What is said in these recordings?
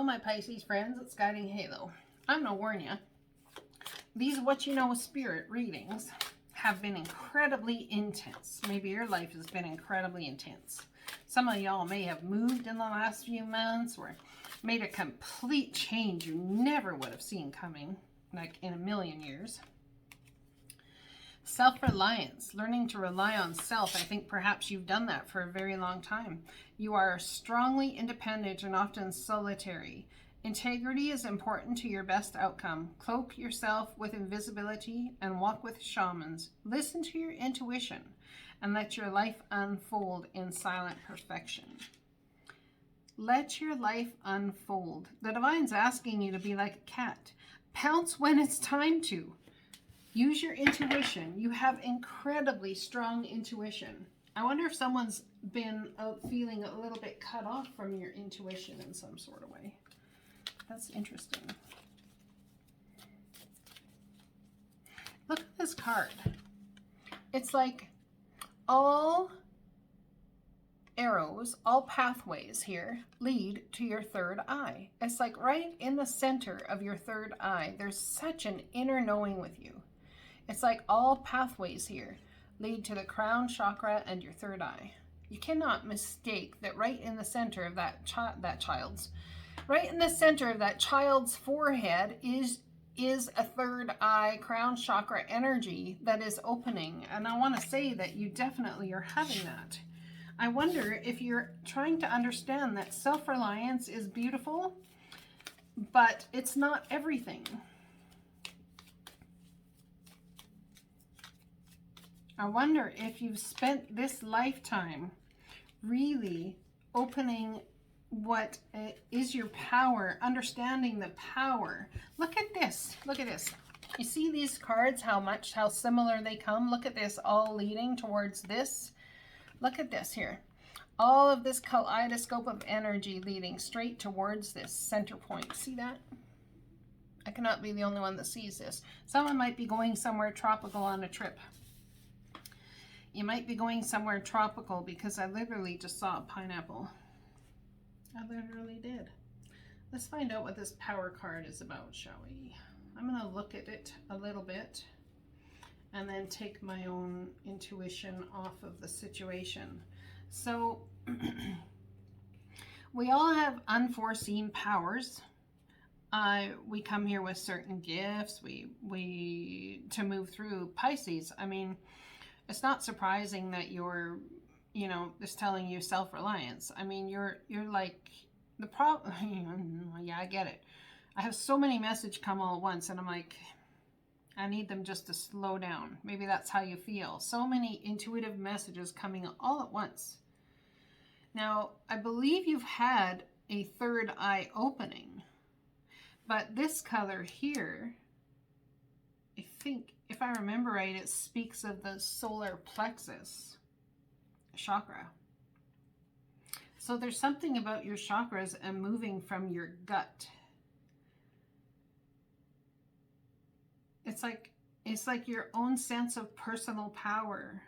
my Pisces friends, it's Guiding Halo. I'm going to warn you, these What You Know Spirit readings have been incredibly intense. Maybe your life has been incredibly intense. Some of y'all may have moved in the last few months or made a complete change you never would have seen coming, like in a million years. Self-reliance, learning to rely on self. I think perhaps you've done that for a very long time. You are strongly independent and often solitary. Integrity is important to your best outcome. Cloak yourself with invisibility and walk with shamans. Listen to your intuition and let your life unfold in silent perfection. Let your life unfold. The divine's asking you to be like a cat. Pounce when it's time to. Use your intuition. You have incredibly strong intuition. I wonder if someone's been feeling a little bit cut off from your intuition in some sort of way. That's interesting. Look at this card. It's like all arrows, all pathways here lead to your third eye. It's like right in the center of your third eye. There's such an inner knowing with you. It's like all pathways here lead to the crown chakra and your third eye. You cannot mistake that right in the center of that child's forehead is a third eye crown chakra energy that is opening. And I want to say that you definitely are having that. I wonder if you're trying to understand that self-reliance is beautiful, but it's not everything. I wonder if you've spent this lifetime really opening what is your power, understanding the power. Look at this. Look at this. You see these cards, how similar they come? Look at this, all leading towards this. Look at this here. All of this kaleidoscope of energy leading straight towards this center point. See that? I cannot be the only one that sees this. Someone might be going somewhere tropical on a trip. You might be going somewhere tropical because I literally just saw a pineapple. I literally did. Let's find out what this power card is about, shall we? I'm going to look at it a little bit and then take my own intuition off of the situation. So we all have unforeseen powers. We come here with certain gifts. We to move through Pisces. I mean, it's not surprising that you're, it's telling you self-reliance. I mean, you're like the problem. Yeah, I get it. I have so many messages come all at once, and I'm like, I need them just to slow down. Maybe that's how you feel. So many intuitive messages coming all at once. Now, I believe you've had a third eye opening, but this color here, I think, if I remember right, it speaks of the solar plexus chakra. So there's something about your chakras and moving from your gut. It's like your own sense of personal power.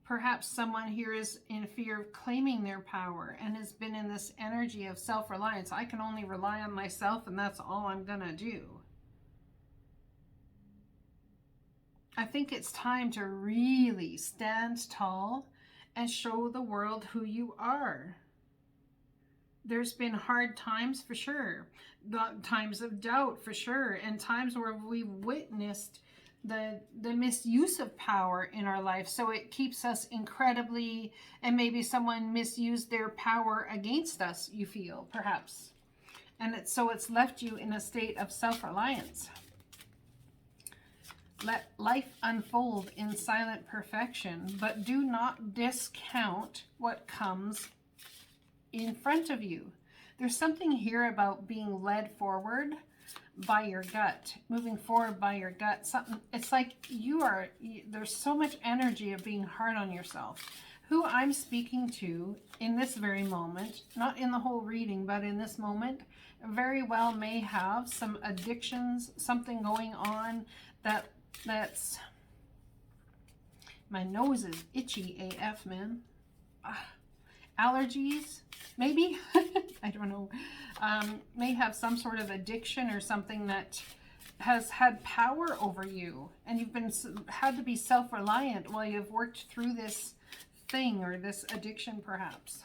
Perhaps someone here is in fear of claiming their power and has been in this energy of self-reliance. I can only rely on myself and that's all I'm gonna do. I think it's time to really stand tall and show the world who you are. There's been hard times for sure, times of doubt for sure, and times where we've witnessed the misuse of power in our life. So it keeps us incredibly, and maybe someone misused their power against us, you feel, perhaps. And so it's left you in a state of self-reliance. Let life unfold in silent perfection, but do not discount what comes in front of you. There's something here about being led forward by your gut, moving forward by your gut. Something, it's like there's so much energy of being hard on yourself. Who I'm speaking to in this very moment, not in the whole reading, but in this moment, very well may have some addictions, something going on that's, my nose is itchy AF, man. allergies, maybe, I don't know, may have some sort of addiction or something that has had power over you, and you've been had to be self-reliant while you've worked through this thing or this addiction perhaps.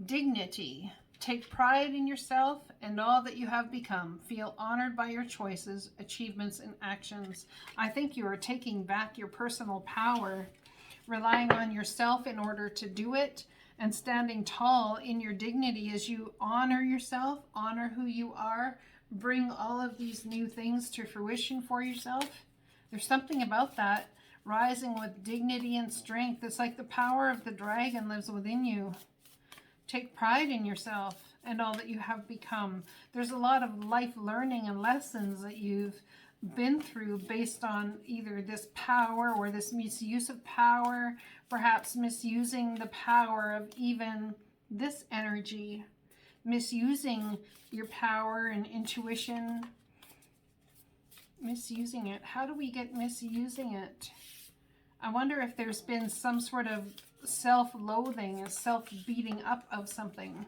Dignity. Take pride in yourself and all that you have become. Feel honored by your choices, achievements, and actions. I think you are taking back your personal power, relying on yourself in order to do it, and standing tall in your dignity as you honor yourself, honor who you are, bring all of these new things to fruition for yourself. There's something about that, rising with dignity and strength. It's like the power of the dragon lives within you. Take pride in yourself and all that you have become. There's a lot of life learning and lessons that you've been through based on either this power or this misuse of power, perhaps misusing the power of even this energy, misusing your power and intuition, misusing it. How do we get misusing it? I wonder if there's been some sort of self-loathing, a self-beating up of something.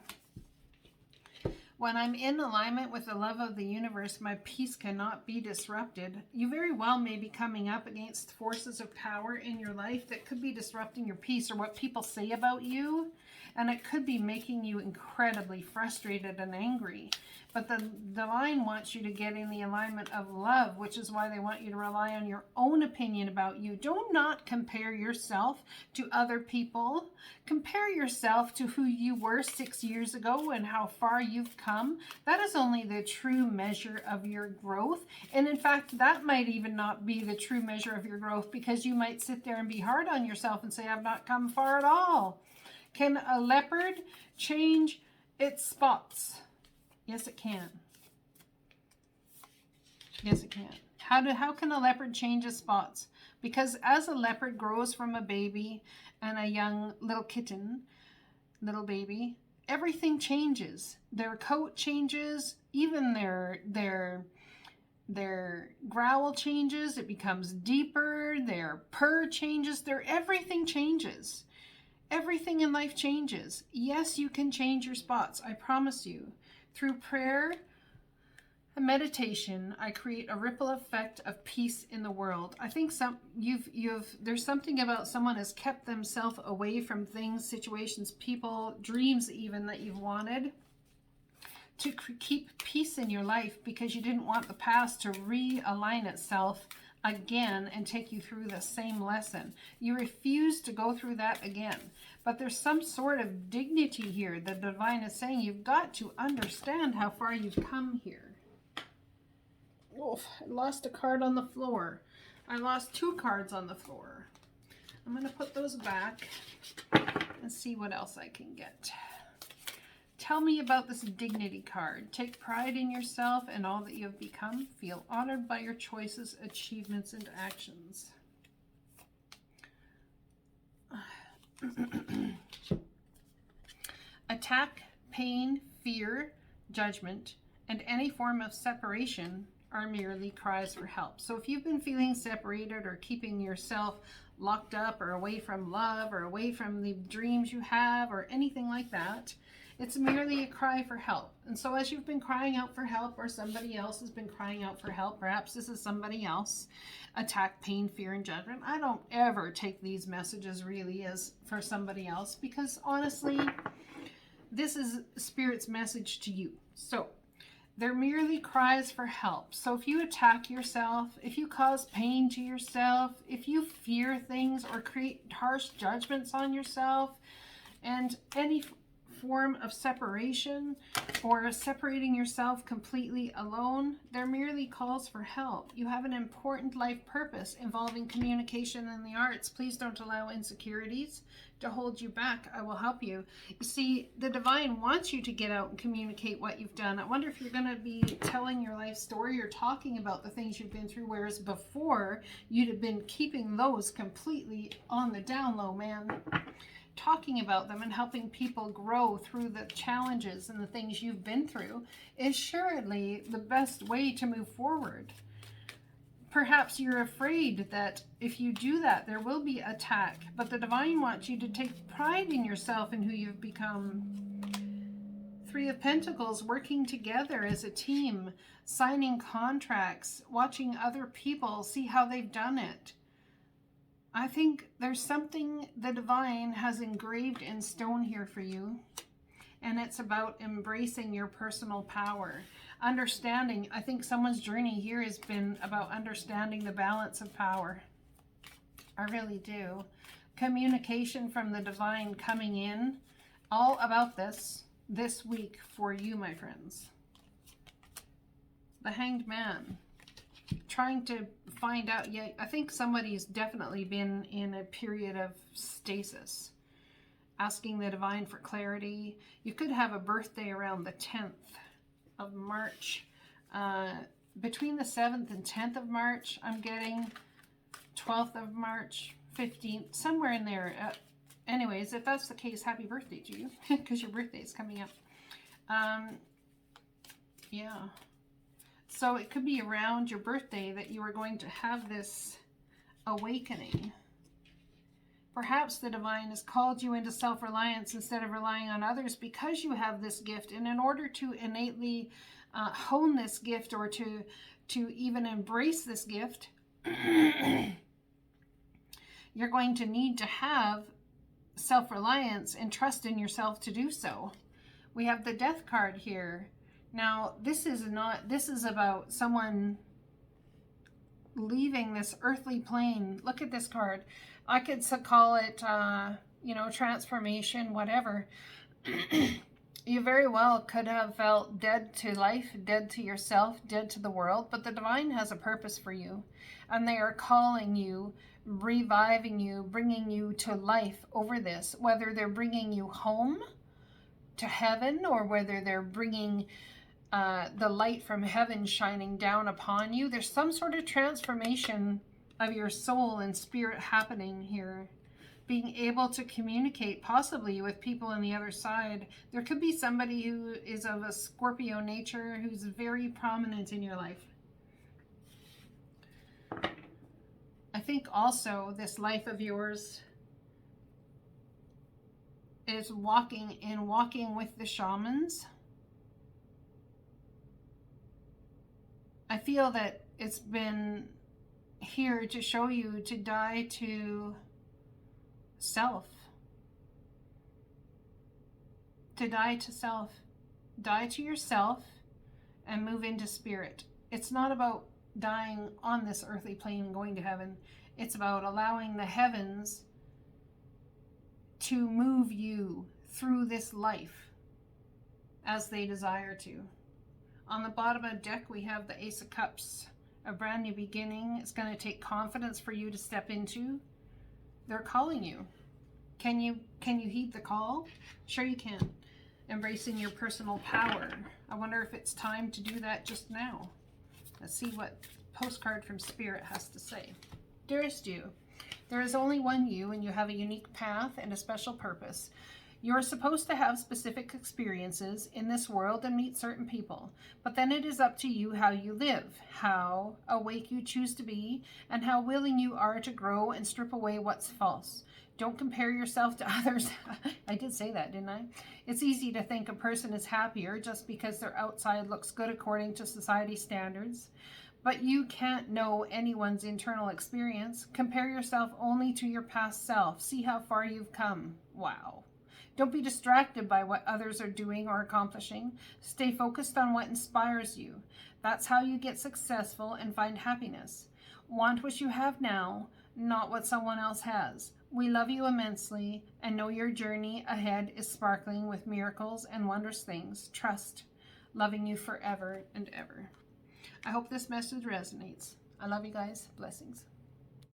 When I'm in alignment with the love of the universe, my peace cannot be disrupted. You very well may be coming up against forces of power in your life that could be disrupting your peace or what people say about you, and it could be making you incredibly frustrated and angry. But the divine wants you to get in the alignment of love, which is why they want you to rely on your own opinion about you. Do not compare yourself to other people. Compare yourself to who you were 6 years ago and how far you've come. That is only the true measure of your growth. And in fact, that might even not be the true measure of your growth, because you might sit there and be hard on yourself and say, I've not come far at all. Can a leopard change its spots? Yes, it can. Yes, it can. How can a leopard change its spots? Because as a leopard grows from a baby and a young little kitten, little baby, everything changes. Their coat changes, even their growl changes. It becomes deeper. Their purr changes. Everything changes. Everything in life changes. Yes, you can change your spots. I promise you. Through prayer and meditation, I create a ripple effect of peace in the world. I think there's something about someone has kept themselves away from things, situations, people, dreams even that you've wanted to keep peace in your life, because you didn't want the past to realign itself again and take you through the same lesson. You refuse to go through that again. But there's some sort of dignity here. The divine is saying you've got to understand how far you've come here. Oh, I lost a card on the floor. I lost 2 cards on the floor. I'm going to put those back and see what else I can get. Tell me about this dignity card. Take pride in yourself and all that you have become. Feel honored by your choices, achievements, and actions. Attack, pain, fear, judgment, and any form of separation are merely cries for help. So if you've been feeling separated or keeping yourself locked up or away from love or away from the dreams you have or anything like that, it's merely a cry for help. And so as you've been crying out for help, or somebody else has been crying out for help, perhaps this is somebody else, attack, pain, fear, and judgment. I don't ever take these messages really as for somebody else, because honestly, this is Spirit's message to you. So they're merely cries for help. So if you attack yourself, if you cause pain to yourself, if you fear things or create harsh judgments on yourself, and any form of separation or separating yourself completely alone, they're merely calls for help. You have an important life purpose involving communication and the arts. Please don't allow insecurities to hold you back. I will help you. You see, the divine wants you to get out and communicate what you've done. I wonder if you're going to be telling your life story or talking about the things you've been through, whereas before you'd have been keeping those completely on the down low, man. Talking about them and helping people grow through the challenges and the things you've been through is surely the best way to move forward. Perhaps you're afraid that if you do that, there will be attack. But the divine wants you to take pride in yourself and who you've become. Three of Pentacles, working together as a team, signing contracts, watching other people, see how they've done it. I think there's something the divine has engraved in stone here for you. And it's about embracing your personal power. Understanding, I think someone's journey here has been about understanding the balance of power. I really do. Communication from the divine coming in. All about this week for you, my friends. The Hanged Man. Trying to find out, yeah, I think somebody's definitely been in a period of stasis. Asking the divine for clarity. You could have a birthday around the 10th of March. Between the 7th and 10th of March, I'm getting 12th of March, 15th, somewhere in there. Anyways, if that's the case, happy birthday to you, because your birthday is coming up. Yeah. So it could be around your birthday that you are going to have this awakening. Perhaps the divine has called you into self-reliance instead of relying on others because you have this gift. And in order to innately hone this gift, or to even embrace this gift, you're going to need to have self-reliance and trust in yourself to do so. We have the Death card here. Now, this is about someone leaving this earthly plane. Look at this card. I could call it, you know, transformation, whatever. You very well could have felt dead to life, dead to yourself, dead to the world, but the divine has a purpose for you, and they are calling you, reviving you, bringing you to life over this, whether they're bringing you home to heaven, or whether they're bringing the light from heaven shining down upon you. There's some sort of transformation of your soul and spirit happening here. Being able to communicate possibly with people on the other side. There could be somebody who is of a Scorpio nature who's very prominent in your life. I think also this life of yours is walking with the shamans. I feel that it's been here to show you to die to self. To die to self. Die to yourself and move into spirit. It's not about dying on this earthly plane and going to heaven. It's about allowing the heavens to move you through this life as they desire to. On the bottom of the deck, we have the Ace of Cups. A brand new beginning. It's going to take confidence for you to step into. They're calling you. Can you heed the call? Sure you can. Embracing your personal power. I wonder if it's time to do that just now. Let's see what postcard from Spirit has to say. Dearest you, there is only one you, and you have a unique path and a special purpose. You're supposed to have specific experiences in this world and meet certain people, but then it is up to you how you live, how awake you choose to be, and how willing you are to grow and strip away what's false. Don't compare yourself to others. I did say that, didn't I? It's easy to think a person is happier just because their outside looks good according to society standards. But you can't know anyone's internal experience. Compare yourself only to your past self. See how far you've come. Wow. Don't be distracted by what others are doing or accomplishing. Stay focused on what inspires you. That's how you get successful and find happiness. Want what you have now, not what someone else has. We love you immensely and know your journey ahead is sparkling with miracles and wondrous things. Trust. Loving you forever and ever. I hope this message resonates. I love you guys. Blessings.